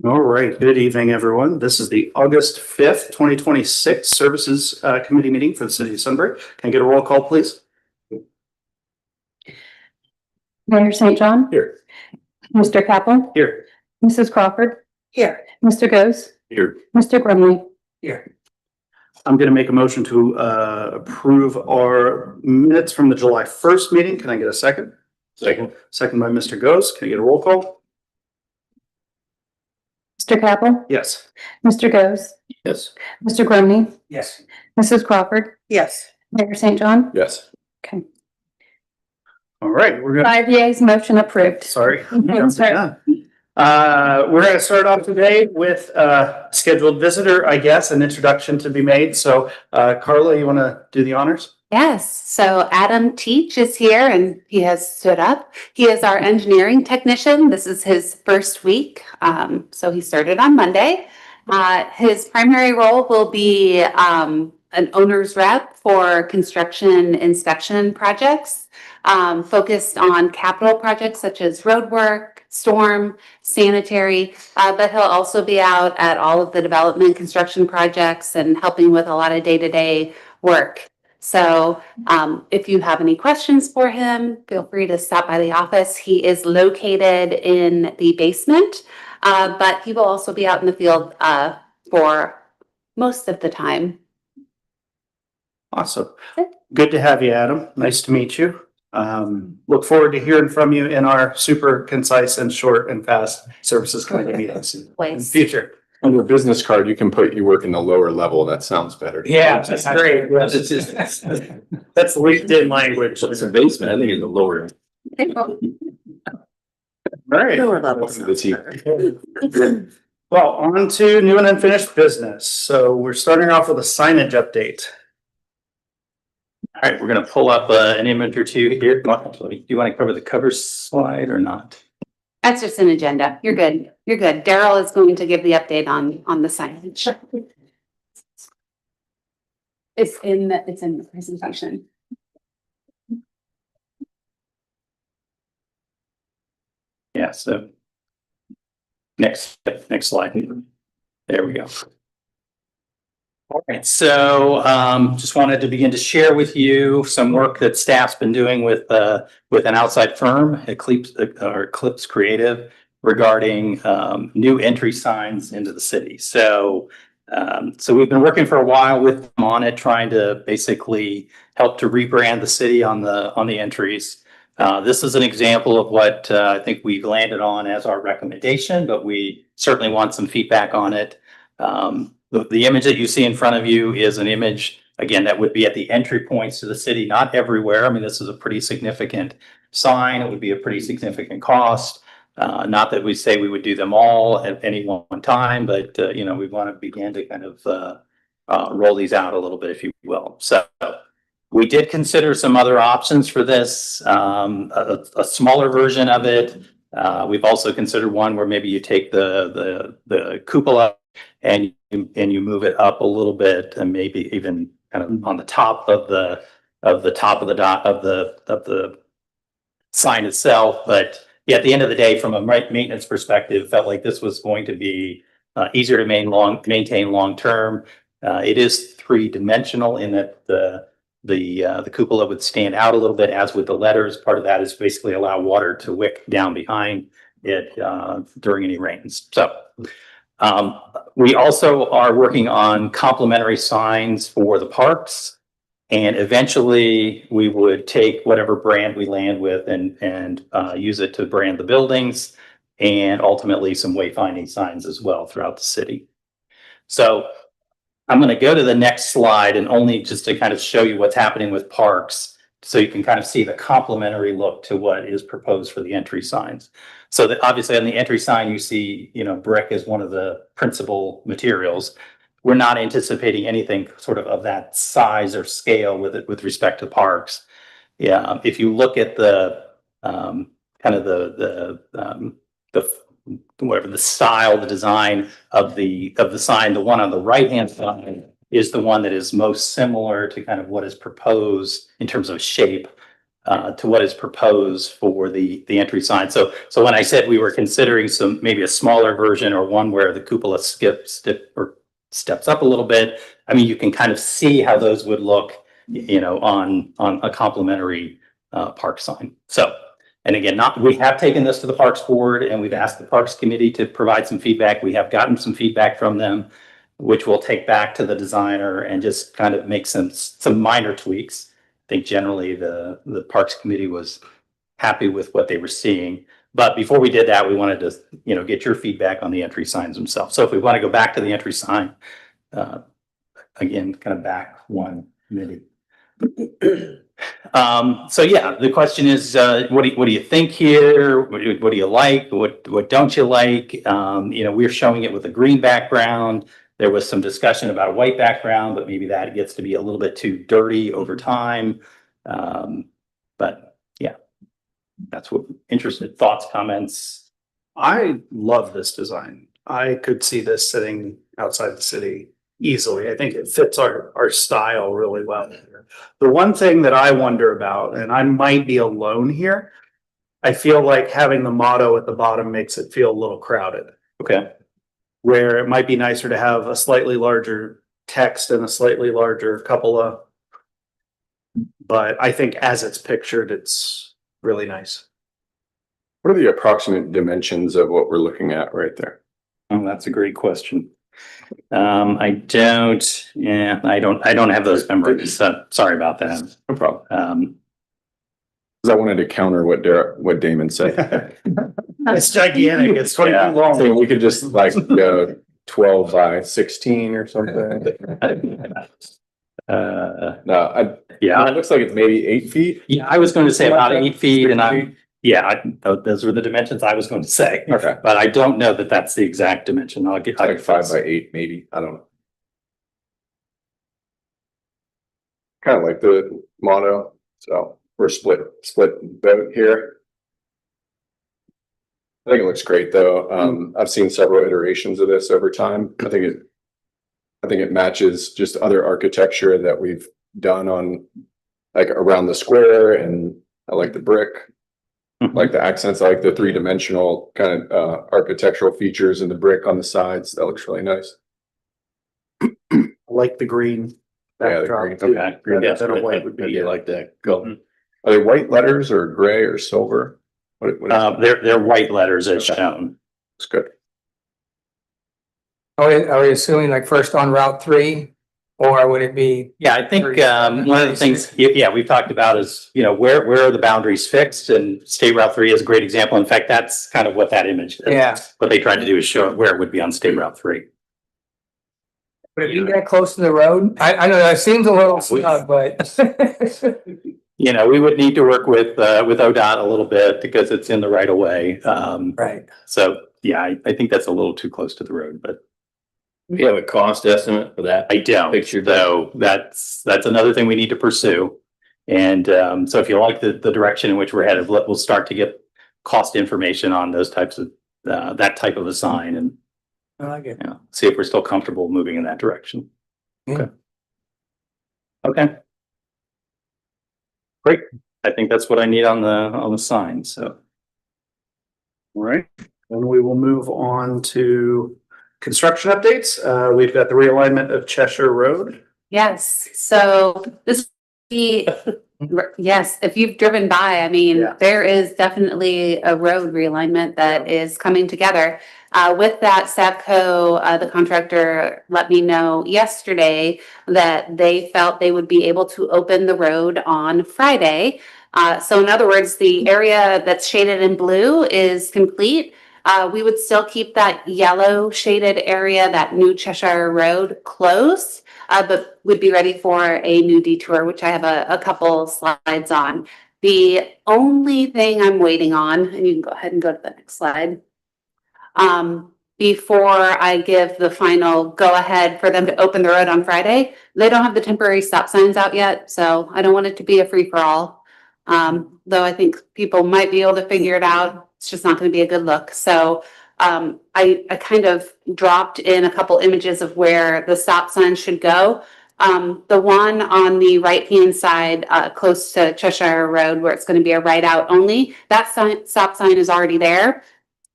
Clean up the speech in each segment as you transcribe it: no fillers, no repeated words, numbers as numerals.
All right, good evening, everyone. This is the August 5th, 2026 Services Committee meeting for the City of Sunbury. Can I get a roll call, please? Mayor St. John. Here. Mr. Capel. Here. Mrs. Crawford. Here. Mr. Goes. Here. Mr. Grumley. Here. I'm going to make a motion to approve our minutes from the July 1st meeting. Can I get a second? Second. Second by Mr. Goes. Can I get a roll call? Mr. Capel. Yes. Mr. Goes. Yes. Mr. Grumley. Yes. Mrs. Crawford. Yes. Mayor St. John. Yes. Okay. All right, we're going to. 5 yeas, motion approved. Sorry. Sorry. We're going to start off today with a scheduled visitor, I guess, an introduction to be made. So Carla, you want to do the honors? Yes, so Adam Teach is here and he has stood up. He is our engineering technician. This is his first week. So he started on Monday. His primary role will be an owner's rep for construction inspection projects, focused on capital projects such as road work, storm, sanitary, but he'll also be out at all of the development construction projects and helping with a lot of day-to-day work. So if you have any questions for him, feel free to stop by the office. He is located in the basement, but he will also be out in the field for most of the time. Awesome. Good to have you, Adam. Nice to meet you. Look forward to hearing from you in our super concise and short and fast services committee meetings in the future. On your business card, you can put you work in the lower level. That sounds better. Yeah, that's great. That's LinkedIn language. It's a basement. I think it's a lower. Right. Lower levels. The team. Well, on to new and unfinished business. So we're starting off with a signage update. All right, we're going to pull up an image or two here. Do you want to cover the cover slide or not? That's just an agenda. You're good. You're good. Daryl is going to give the update on the signage. It's in the presentation. Yeah, so next slide. There we go. All right, so just wanted to begin to share with you some work that staff's been doing with an outside firm, Eclipse Creative, regarding new entry signs into the city. So we've been working for a while with them on it, trying to basically help to rebrand the city on the entries. This is an example of what I think we've landed on as our recommendation, but we certainly want some feedback on it. The image that you see in front of you is an image, again, that would be at the entry points to the city, not everywhere. I mean, this is a pretty significant sign. It would be a pretty significant cost. Not that we say we would do them all at any one time, but, we want to begin to kind of roll these out a little bit, if you will. So we did consider some other options for this, a smaller version of it. We've also considered one where maybe you take the cupola and you move it up a little bit, and maybe even kind of on the top of the sign itself. But yeah, at the end of the day, from a maintenance perspective, felt like this was going to be easier to maintain long term. It is three-dimensional in that the cupola would stand out a little bit, as with the letters. Part of that is basically allow water to wick down behind it during any rains. So we also are working on complementary signs for the parks, and eventually we would take whatever brand we land with and use it to brand the buildings, and ultimately some wayfinding signs as well throughout the city. So I'm going to go to the next slide, and only just to kind of show you what's happening with parks, so you can kind of see the complementary look to what is proposed for the entry signs. So that obviously on the entry sign, you see, brick is one of the principal materials. We're not anticipating anything sort of that size or scale with respect to parks. Yeah, if you look at the kind of the style, the design of the sign, the one on the right-hand side is the one that is most similar to kind of what is proposed in terms of shape to what is proposed for the entry sign. So when I said we were considering maybe a smaller version or one where the cupola steps up a little bit, I mean, you can kind of see how those would look, on a complementary park sign. So, and again, we have taken this to the Parks Board and we've asked the Parks Committee to provide some feedback. We have gotten some feedback from them, which we'll take back to the designer and just kind of make some minor tweaks. I think generally the Parks Committee was happy with what they were seeing. But before we did that, we wanted to, get your feedback on the entry signs themselves. So if we want to go back to the entry sign, again, kind of back one minute. So yeah, the question is, what do you think here? What do you like? What don't you like? We're showing it with a green background. There was some discussion about a white background, but maybe that gets to be a little bit too dirty over time. But yeah, that's what interested thoughts, comments. I love this design. I could see this sitting outside the city easily. I think it fits our style really well. The one thing that I wonder about, and I might be alone here, I feel like having the motto at the bottom makes it feel a little crowded. Okay. Where it might be nicer to have a slightly larger text and a slightly larger cupola. But I think as it's pictured, it's really nice. What are the approximate dimensions of what we're looking at right there? Oh, that's a great question. I don't have those numbers. So sorry about that. No problem. Because I wanted to counter what Damon said. It's gigantic. It's 22 Yeah. long. So we could just like go 12 by 16 or something. No, Yeah, it looks like it's maybe 8 feet. yeah, I was going to say about 8 feet and those were the dimensions I was going to say. Okay. But I don't know that that's the exact dimension. Like 5 by 8, maybe. I don't know. Kind of like the motto. So we're split vote here. I think it looks great though. I've seen several iterations of this over time. I think it matches just other architecture that we've done on like around the square, and I like the brick. Like the accents, I like the 3-dimensional kind of architectural features in the brick on the sides. That looks really nice. I like the green Yeah, the backdrop. green. too. Okay. Rather Yeah, than a white would be. like that. Are they white letters or gray or silver? What is They're white letters as shown. it's good. Are we assuming like first on Route 3, or would it be? Yeah, I think one of the things, we've talked about is, where are the boundaries fixed, and State Route 3 is a great example. In fact, that's kind of what that image is. Yeah, What they tried to do is show where it would be on State Route 3. would it be that close to the road? I know that seems a little snug, but. We would need to work with ODOT a little bit because it's in the right of way. Right. So, yeah, I think that's a little too close to the road, but We have a cost estimate for that. I don't. Picture. So that's another thing we need to pursue. And so if you like the direction in which we're headed, we'll start to get cost information on those types of that type of a sign, and I like it. see if we're still comfortable moving in that direction. Yeah. Okay. Great. I think that's what I need on the sign. So All right, and we will move on to construction updates. We've got the realignment of Cheshire Road. Yes, so this, yes, if you've driven by, I mean, Yeah. there is definitely a road realignment that is coming together. With that, Savco, the contractor, let me know yesterday that they felt they would be able to open the road on Friday. So in other words, the area that's shaded in blue is complete. We would still keep that yellow shaded area, that new Cheshire Road, closed, but would be ready for a new detour, which I have a couple slides on. The only thing I'm waiting on, and you can go ahead and go to the next slide. Before I give the final go ahead for them to open the road on Friday, they don't have the temporary stop signs out yet, so I don't want it to be a free for all. Though I think people might be able to figure it out. It's just not going to be a good look. So I kind of dropped in a couple images of where the stop signs should go. The one on the right-hand side, close to Cheshire Road, where it's going to be a right out only, that stop sign is already there.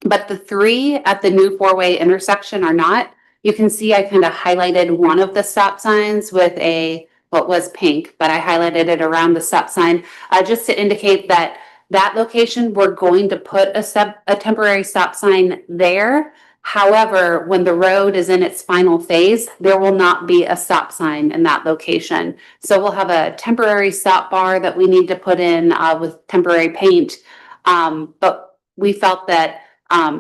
But the three at the new four-way intersection are not. You can see I kind of highlighted one of the stop signs with what was pink, but I highlighted it around the stop sign, just to indicate that that location, we're going to put a temporary stop sign there. However, when the road is in its final phase, there will not be a stop sign in that location. So we'll have a temporary stop bar that we need to put in with temporary paint. But we felt that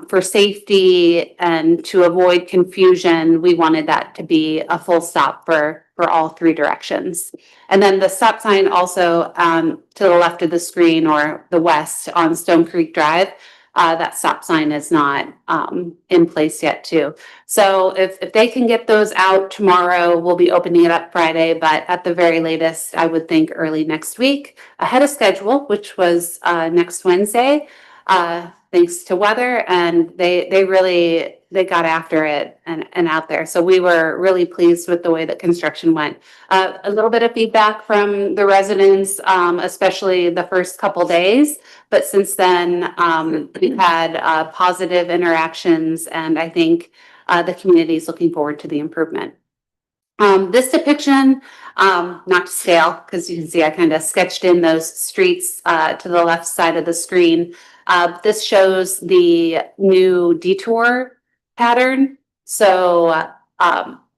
for safety and to avoid confusion, we wanted that to be a full stop for all three directions. And then the stop sign also to the left of the screen or the west on Stone Creek Drive, that stop sign is not in place yet too. So if they can get those out tomorrow, we'll be opening it up Friday, but at the very latest, I would think early next week, ahead of schedule, which was next Wednesday. Thanks to weather, and they got after it and out there. So we were really pleased with the way that construction went. A little bit of feedback from the residents, especially the first couple days, but since then we've had positive interactions, and I think the community is looking forward to the improvement. This depiction, not to scale, because you can see I kind of sketched in those streets to the left side of the screen. This shows the new detour pattern. So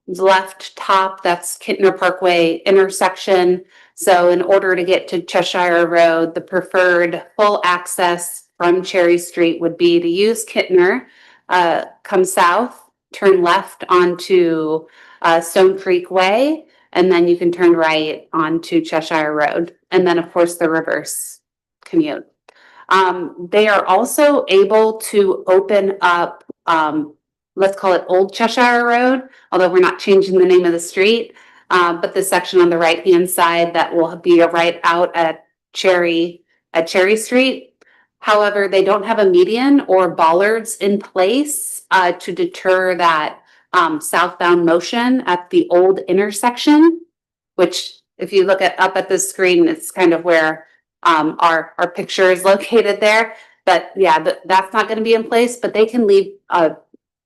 left top, that's Kittner Parkway intersection. So in order to get to Cheshire Road, the preferred full access from Cherry Street would be to use Kittner, come south, turn left onto Stone Creek Way, and then you can turn right onto Cheshire Road. And then of course the reverse commute. They are also able to open up, let's call it Old Cheshire Road, although we're not changing the name of the street. But the section on the right-hand side that will be a right out at Cherry Street. However, they don't have a median or bollards in place to deter that southbound motion at the old intersection, which if you look up at the screen, it's kind of where our picture is located there. But yeah, that's not going to be in place, but they can leave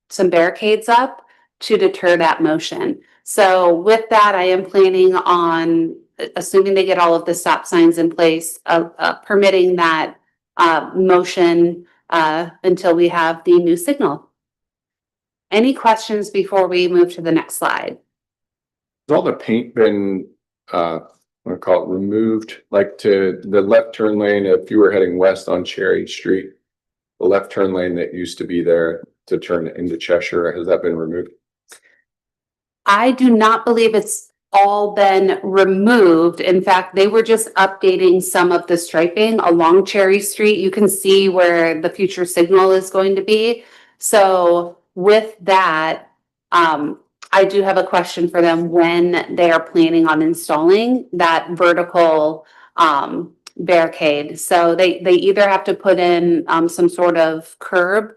some barricades up to deter that motion. So with that, I am planning on, assuming they get all of the stop signs in place, permitting that motion until we have the new signal. Any questions before we move to the next slide? Has all the paint been, I'm gonna call it removed, like to the left turn lane, if you were heading west on Cherry Street, the left turn lane that used to be there to turn into Cheshire, has that been removed? I do not believe it's all been removed. In fact, they were just updating some of the striping along Cherry Street. You can see where the future signal is going to be. So with that, I do have a question for them when they are planning on installing that vertical barricade. So they either have to put in some sort of curb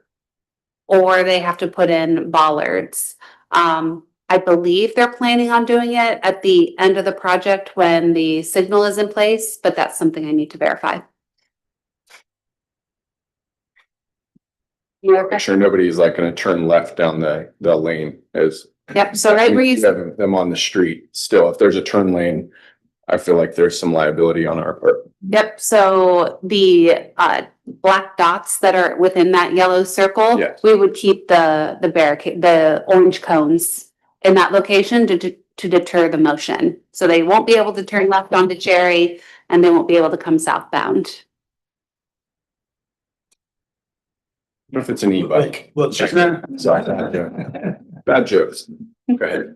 or they have to put in bollards. I believe they're planning on doing it at the end of the project when the signal is in place, but that's something I need to verify. Make sure nobody's like gonna turn left down the lane as. Yep, so right where you have them on the street still, if there's a turn lane, I feel like there's some liability on our part. Yep, so the black dots that are within that yellow circle, Yes. we would keep the barricade, the orange cones in that location to deter the motion. So they won't be able to turn left onto Cherry and they won't be able to come southbound. What if it's an e-bike? We'll check. Sorry, bad jokes. Go ahead.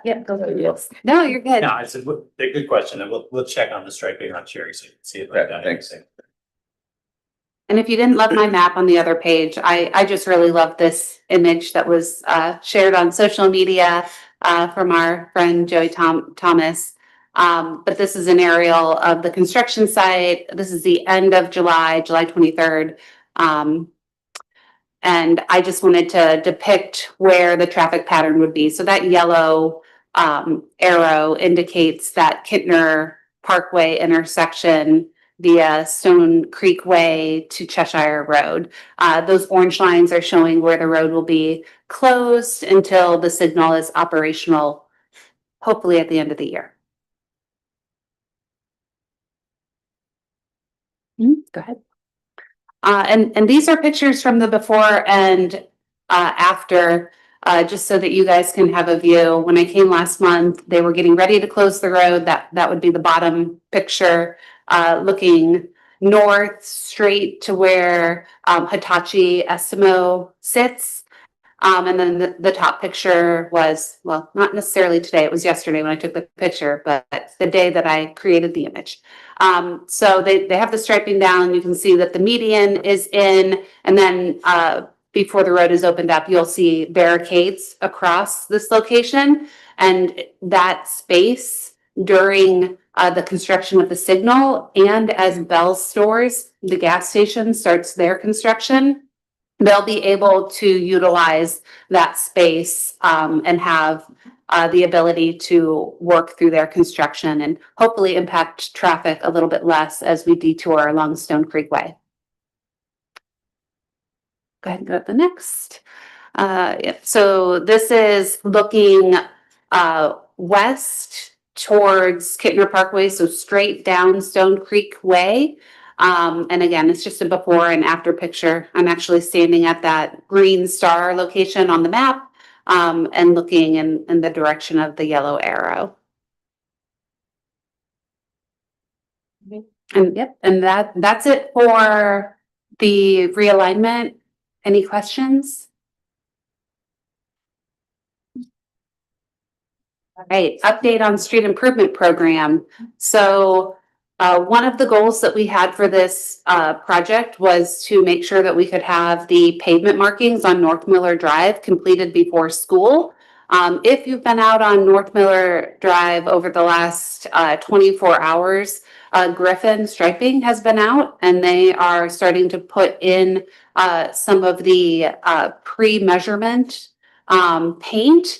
Yeah, go ahead. Yes. No, you're good. No, I said, a good question, and we'll check on the striping on Cherry so you can see it like that. Thanks. And if you didn't love my map on the other page, I just really love this image that was shared on social media from our friend Joey Thomas. But this is an aerial of the construction site. This is the end of July 23rd. And I just wanted to depict where the traffic pattern would be. So that yellow arrow indicates that Kittner Parkway intersection via Stone Creek Way to Cheshire Road. Those orange lines are showing where the road will be closed until the signal is operational, hopefully at the end of the year. Go ahead. And these are pictures from the before and after, just so that you guys can have a view. When I came last month, they were getting ready to close the road. That would be the bottom picture, looking north straight to where Hitachi Estimo sits. And then the top picture was, well, not necessarily today, it was yesterday when I took the picture, but the day that I created the image. So they have the striping down. You can see that the median is in, and then before the road is opened up, you'll see barricades across this location. And that space during the construction of the signal, and as Bell Stores, the gas station, starts their construction, they'll be able to utilize that space and have the ability to work through their construction and hopefully impact traffic a little bit less as we detour along Stone Creek Way. Go ahead and go to the next. So this is looking west towards Kittner Parkway, so straight down Stone Creek Way. And again, it's just a before and after picture. I'm actually standing at that green star location on the map and looking in the direction of the yellow arrow. And yep, and that's it for the realignment. Any questions? All right, update on street improvement program. So one of the goals that we had for this project was to make sure that we could have the pavement markings on North Miller Drive completed before school. If you've been out on North Miller Drive over the last 24 hours, Griffin Striping has been out, and they are starting to put in some of the pre-measurement paint.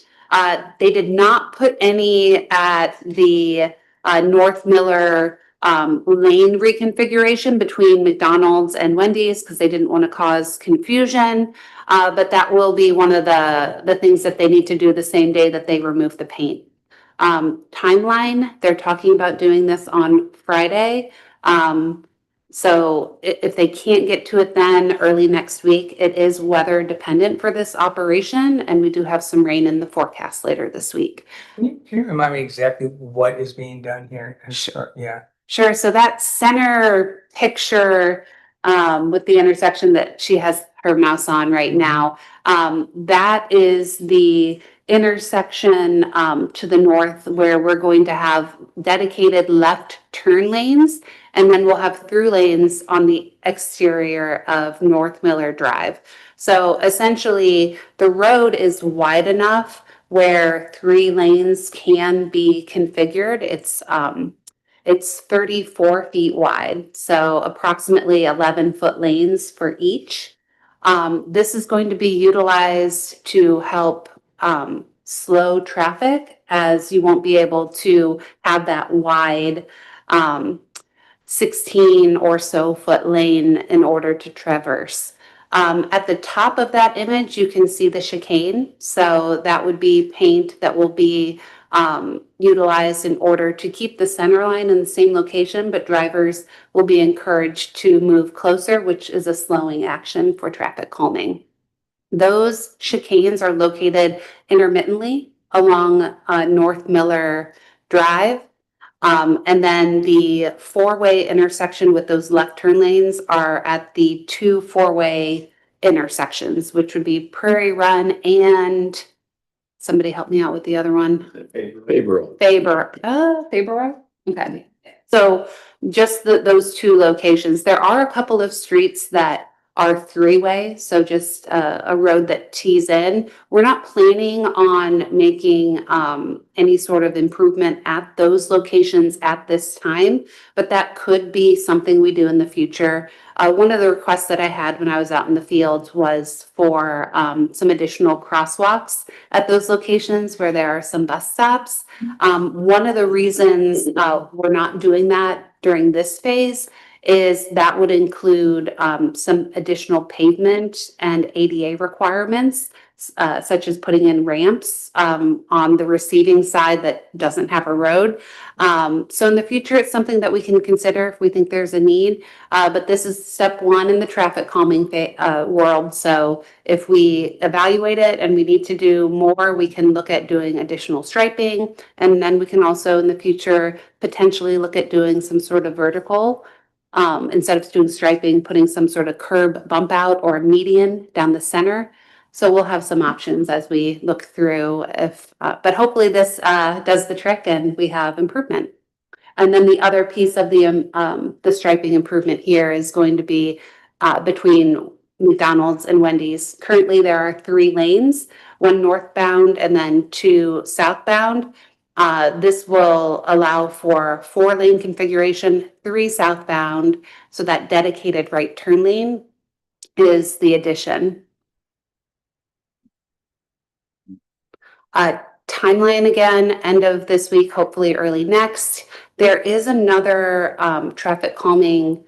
They did not put any at the North Miller lane reconfiguration between McDonald's and Wendy's because they didn't want to cause confusion. But that will be one of the things that they need to do the same day that they remove the paint. Timeline, they're talking about doing this on Friday. So if they can't get to it then early next week, it is weather dependent for this operation. And we do have some rain in the forecast later this week. Can you remind me exactly what is being done here? Sure. Yeah. Sure. So that center picture with the intersection that she has her mouse on right now, that is the intersection to the north where we're going to have dedicated left turn lanes, and then we'll have through lanes on the exterior of North Miller Drive. So essentially the road is wide enough where 3 lanes can be configured. It's 34 feet wide, so approximately 11-foot lanes for each. This is going to be utilized to help slow traffic, as you won't be able to have that wide 16 or so foot lane in order to traverse. At the top of that image, you can see the chicane. So that would be paint that will be utilized in order to keep the center line in the same location, but drivers will be encouraged to move closer, which is a slowing action for traffic calming. Those chicanes are located intermittently along North Miller Drive. And then the 4-way intersection with those left turn lanes are at the 2 4-way intersections, which would be Prairie Run and somebody help me out with the other one. Favorable. Faber Road? Okay. So just those 2 locations. There are a couple of streets that are three-way, so just a road that tees in. We're not planning on making any sort of improvement at those locations at this time, but that could be something we do in the future. One of the requests that I had when I was out in the field was for some additional crosswalks at those locations where there are some bus stops. One of the reasons we're not doing that during this phase is that would include some additional pavement and ADA requirements, such as putting in ramps on the receiving side that doesn't have a road. So in the future, it's something that we can consider if we think there's a need. But this is step one in the traffic calming world. So if we evaluate it and we need to do more, we can look at doing additional striping. And then we can also in the future potentially look at doing some sort of vertical. Instead of doing striping, putting some sort of curb bump out or median down the center. So we'll have some options as we look through but hopefully this does the trick and we have improvement. And then the other piece of the striping improvement here is going to be between McDonald's and Wendy's. Currently, there are 3 lanes, 1 northbound and then 2 southbound. This will allow for 4-lane configuration, 3 southbound, so that dedicated right turn lane is the addition. Timeline again, end of this week, hopefully early next. There is another traffic calming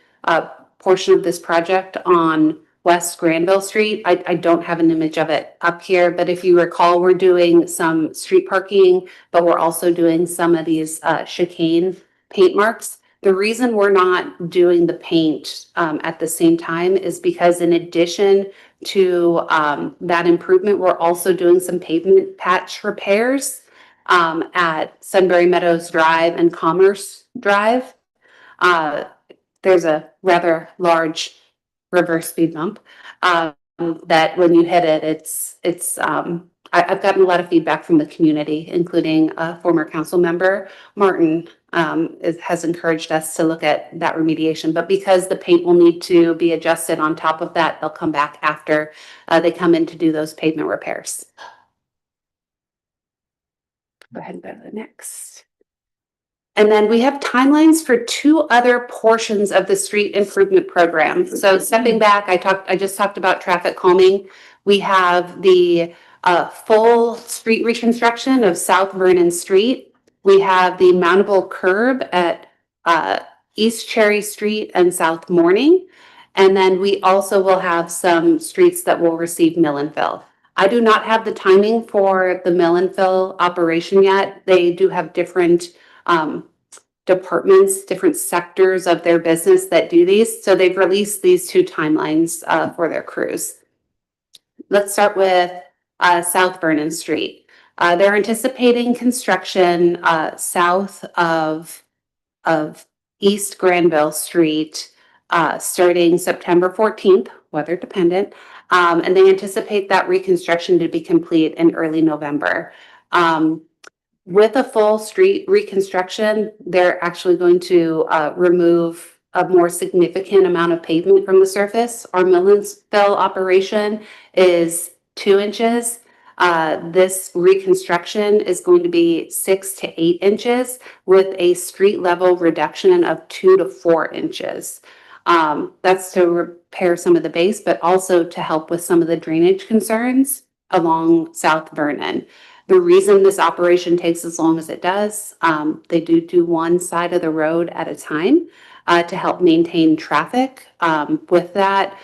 portion of this project on West Granville Street. I don't have an image of it up here, but if you recall, we're doing some street parking, but we're also doing some of these chicane paint marks. The reason we're not doing the paint at the same time is because in addition to that improvement, we're also doing some pavement patch repairs at Sunbury Meadows Drive and Commerce Drive. There's a rather large reverse speed bump that when you hit it, I've gotten a lot of feedback from the community, including a former council member, Martin, has encouraged us to look at that remediation. But because the paint will need to be adjusted on top of that, they'll come back after they come in to do those pavement repairs. Go ahead and go to the next. And then we have timelines for 2 other portions of the street improvement program. So stepping back, I just talked about traffic calming. We have the full street reconstruction of South Vernon Street. We have the mountable curb at East Cherry Street and South Morning. And then we also will have some streets that will receive mill and fill. I do not have the timing for the mill and fill operation yet. They do have different departments, different sectors of their business that do these. So they've released these 2 timelines for their crews. Let's start with South Vernon Street. They're anticipating construction south of East Granville Street starting September 14th, weather dependent. And they anticipate that reconstruction to be complete in early November. With a full street reconstruction, they're actually going to remove a more significant amount of pavement from the surface. Our mill and fill operation is 2 inches. This reconstruction is going to be 6 to 8 inches with a street level reduction of 2 to 4 inches. That's to repair some of the base, but also to help with some of the drainage concerns along South Vernon. The reason this operation takes as long as it does, they do 1 side of the road at a time to help maintain traffic. With that,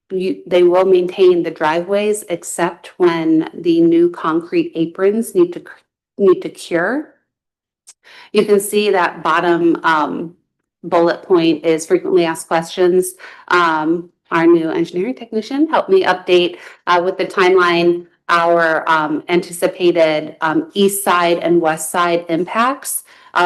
they will maintain the driveways except when the new concrete aprons need to cure. You can see that bottom bullet point is frequently asked questions. Our new engineering technician helped me update with the timeline our anticipated east side and west side impacts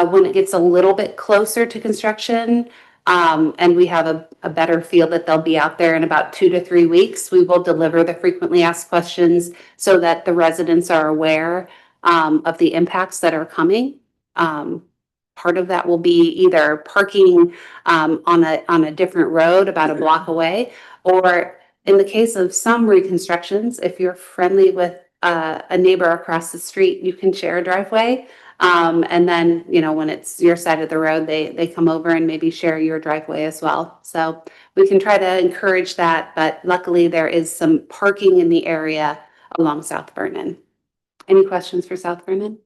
when it gets a little bit closer to construction. And we have a better feel that they'll be out there in about 2 to 3 weeks. We will deliver the frequently asked questions so that the residents are aware of the impacts that are coming. Part of that will be either parking on a different road about a block away, Or in the case of some reconstructions, if you're friendly with a neighbor across the street, you can share a driveway. And then, you know, when it's your side of the road, they come over and maybe share your driveway as well. So we can try to encourage that, but luckily there is some parking in the area along South Vernon. Any questions for South Vernon?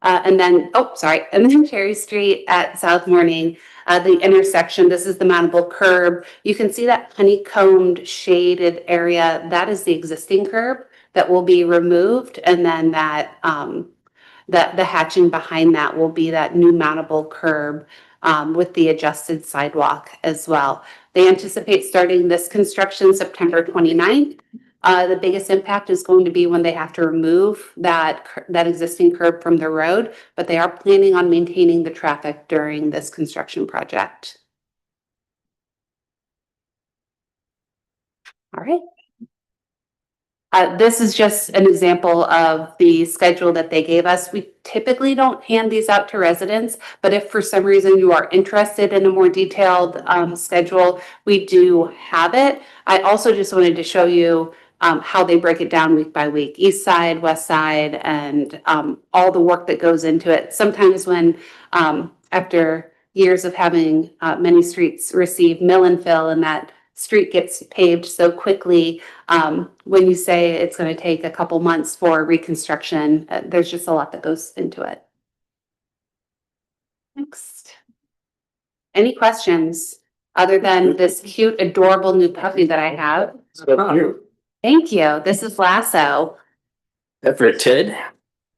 And then, and then Cherry Street at South Morning, the intersection, this is the mountable curb. You can see that honeycombed shaded area. That is the existing curb that will be removed. And then that, the hatching behind that will be that new mountable curb with the adjusted sidewalk as well. They anticipate starting this construction September 29th. The biggest impact is going to be when they have to remove that existing curb from the road, but they are planning on maintaining the traffic during this construction project. All right. This is just an example of the schedule that they gave us. We typically don't hand these out to residents, but if for some reason you are interested in a more detailed schedule, we do have it. I also just wanted to show you how they break it down week by week, east side, west side, and all the work that goes into it. Sometimes when after years of having many streets receive mill and fill and that street gets paved so quickly, when you say it's going to take a couple months for reconstruction, there's just a lot that goes into it. Next. Any questions other than this cute, adorable new puppy that I have? So cute. Thank you. This is Lasso. That for Ted?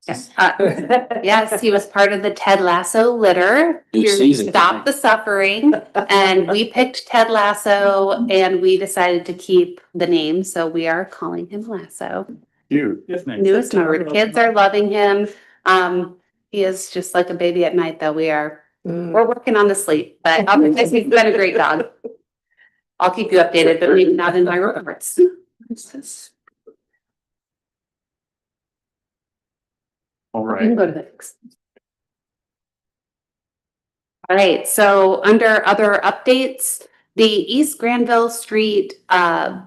Yes, he was part of the Ted Lasso litter New to season. stop the suffering. And we picked Ted Lasso and we decided to keep the name. So we are calling him Lasso. You. Newest member. The kids are loving him. He is just like a baby at night, though. We're working on the sleep, but he's been a great dog. I'll keep you updated, but maybe not in my reports. All You can right. go to the next. All right, so under other updates, the East Granville Street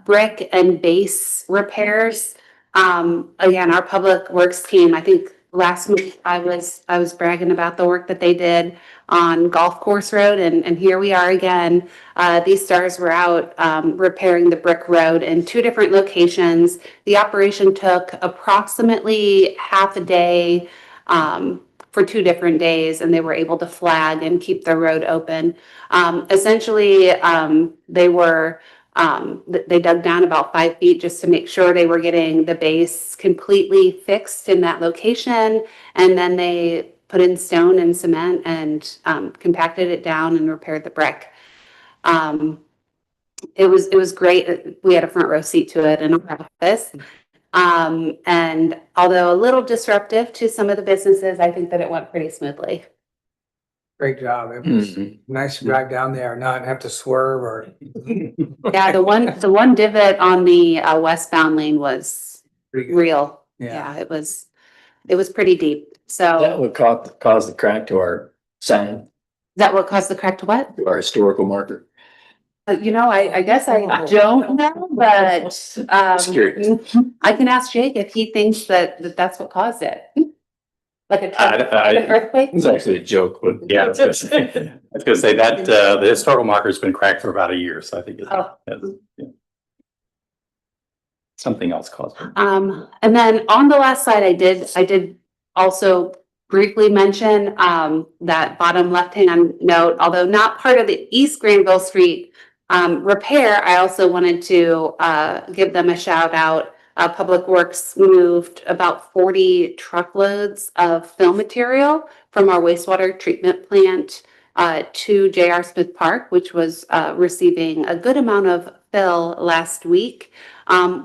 brick and base repairs. Again, our public works team, I think last week I was bragging about the work that they did on Golf Course Road, and here we are again. These stars were out repairing the brick road in 2 different locations. The operation took approximately half a day for 2 different days, and they were able to flag and keep the road open. Essentially, they dug down about 5 feet just to make sure they were getting the base completely fixed in that location. And then they put in stone and cement and compacted it down and repaired the brick. It was great. We had a front row seat to it in our office. And although a little disruptive to some of the businesses, I think that it went pretty smoothly. Great job. It was nice to drive down there and not have to swerve or. Yeah, the one divot on the westbound lane was Pretty good. real. Yeah. Yeah, it was pretty deep. So That would cause the crack to our sign, is that what caused the crack to what? to our historical marker. I guess I don't know, but Curious. I can ask Jake if he thinks that's what caused it. Like an earthquake? It's actually a joke, but yeah, I was gonna say that the historical marker's been cracked for about a year, so I think yeah. Something else caused it. And then on the last slide, I did also briefly mention that bottom left-hand note, although not part of the East Granville Street repair, I also wanted to give them a shout out. Public Works moved about 40 truckloads of fill material from our wastewater treatment plant to J.R. Smith Park, which was receiving a good amount of fill last week.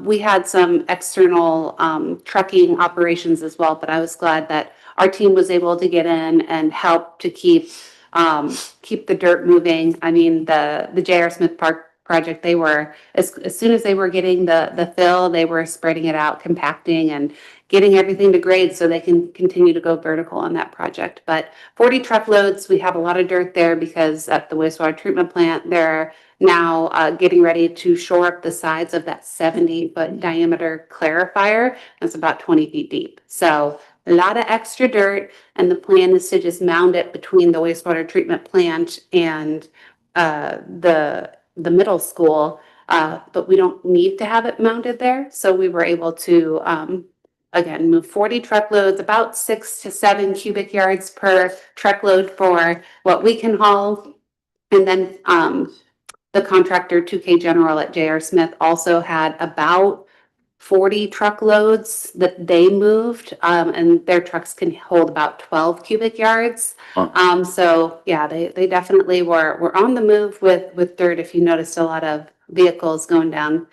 We had some external trucking operations as well, but I was glad that our team was able to get in and help to keep the dirt moving. I mean, the J.R. Smith Park project, they were, as soon as they were getting the fill, they were spreading it out, compacting and getting everything to grade so they can continue to go vertical on that project. But 40 truckloads, we have a lot of dirt there because at the wastewater treatment plant, there now getting ready to shore up the sides of that 70-foot diameter clarifier. That's about 20 feet deep. So a lot of extra dirt, and the plan is to just mound it between the wastewater treatment plant and the middle school. But we don't need to have it mounted there. So we were able to, again, move 40 truckloads, about 6 to 7 cubic yards per truckload for what we can haul. And then the contractor 2K General at J.R. Smith also had about 40 truckloads that they moved, and their trucks can hold about 12 cubic yards. Huh. So yeah, they definitely were on the move with dirt. If you noticed a lot of vehicles going down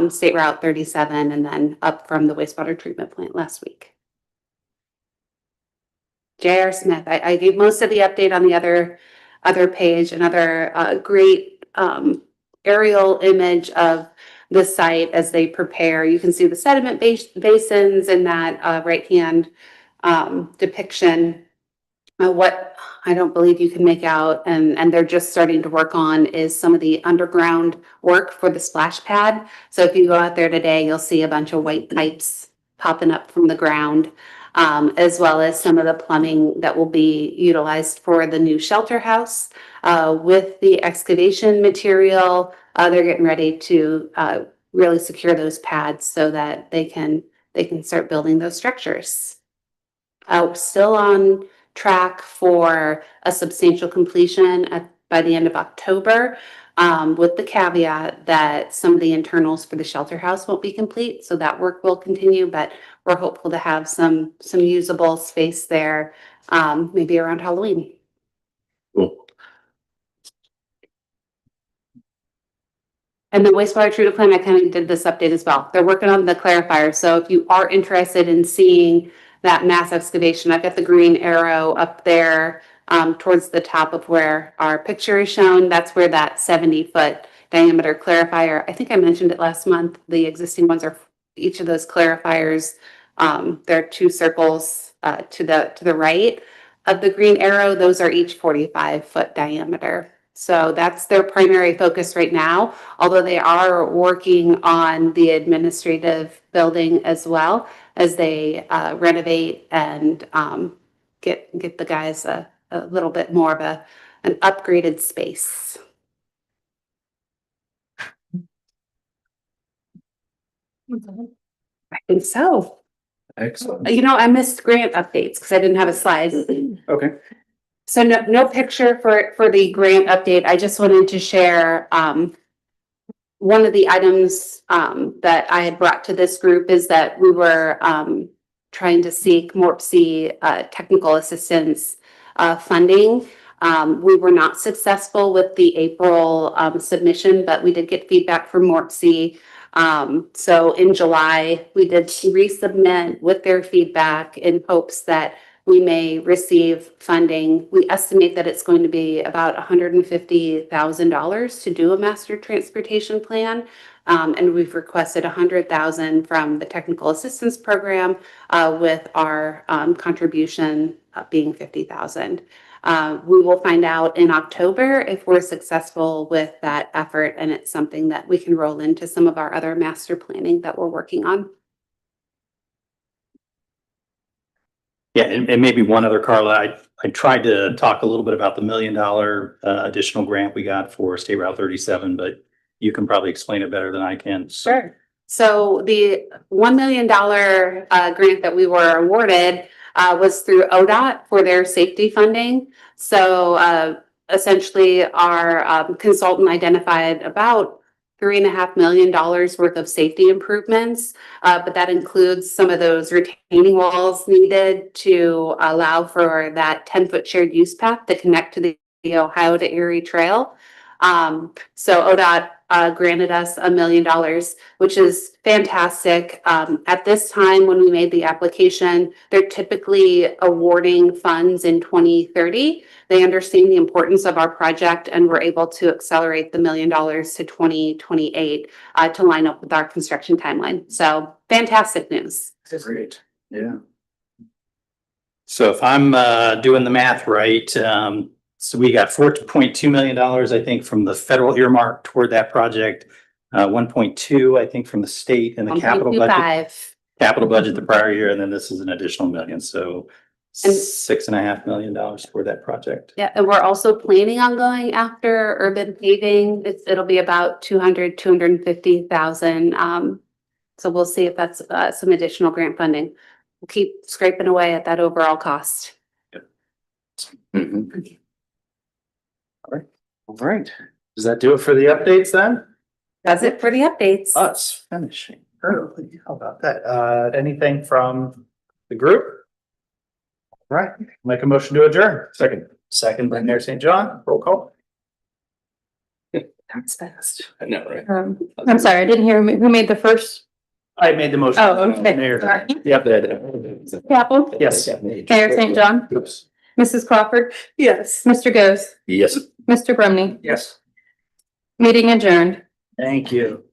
State Route 37 and then up from the wastewater treatment plant last week. J.R. Smith, I gave most of the update on the other page, another great aerial image of the site as they prepare. You can see the sediment basins in that right-hand depiction. What I don't believe you can make out, and they're just starting to work on, is some of the underground work for the splash pad. So if you go out there today, you'll see a bunch of white pipes popping up from the ground, as well as some of the plumbing that will be utilized for the new shelter house. With the excavation material, they're getting ready to really secure those pads so that they can start building those structures. Still on track for a substantial completion by the end of October, with the caveat that some of the internals for the shelter house won't be complete, so that work will continue, but we're hopeful to have some usable space there, maybe around Halloween. Cool. And the wastewater treatment plant, I kind of did this update as well. They're working on the clarifier, so if you are interested in seeing that mass excavation, I've got the green arrow up there towards the top of where our picture is shown. That's where that 70-foot diameter clarifier, I think I mentioned it last month, the existing ones are each of those clarifiers. There are 2 circles to the right of the green arrow. Those are each 45-foot diameter. So that's their primary focus right now, although they are working on the administrative building as well as they renovate and get the guys a little bit more of an upgraded space. I think so. Excellent. You know, I missed grant updates because I didn't have a slide. Okay. So no picture for the grant update. I just wanted to share one of the items that I had brought to this group is that we were trying to seek MORPC technical assistance funding. We were not successful with the April submission, but we did get feedback from MORPC. So in July, we did resubmit with their feedback in hopes that we may receive funding. We estimate that it's going to be about $150,000 to do a master transportation plan. And we've requested $100,000 from the technical assistance program, with our contribution being $50,000. We will find out in October if we're successful with that effort, and it's something that we can roll into some of our other master planning that we're working on. Yeah, and maybe one other, Carla, I tried to talk a little bit about the $1 million additional grant we got for State Route 37, but you can probably explain it better than I can. Sure. So the $1 million grant that we were awarded was through ODOT for their safety funding. So essentially our consultant identified about $3.5 million worth of safety improvements, but that includes some of those retaining walls needed to allow for that 10-foot shared use path to connect to the Ohio to Erie Trail. So ODOT granted us $1 million, which is fantastic. At this time, when we made the application, they're typically awarding funds in 2030. They understand the importance of our project and we're able to accelerate the $1 million to 2028 to line up with our construction timeline. So fantastic news. Great. Yeah. So if I'm doing the math right, So we got $4.2 million, I think, from the federal earmark toward that project. 1.2, I think, from the state and the capital budget. 1.25. Capital budget the prior year, and then this is an additional million, so And- $6.5 million for that project. Yeah, and we're also planning on going after urban paving. It'll be about 250,000. So we'll see if that's some additional grant funding. We'll keep scraping away at that overall cost. Mhm. All right. Does that do it for the updates then? That's it for the updates. Us finishing early. How about that? Anything from the group? All right, make a motion to adjourn. Second. Second by Mayor St. John, roll call. That's fast. I know, right? I'm sorry, I didn't hear who made the first. I made the motion. Oh, okay. Mayor. Sorry. Yep. Capel? Yes. Mayor St. John? Oops. Mrs. Crawford? Yes. Mr. Goes? Yes. Mr. Brumney? Yes. Meeting adjourned. Thank you.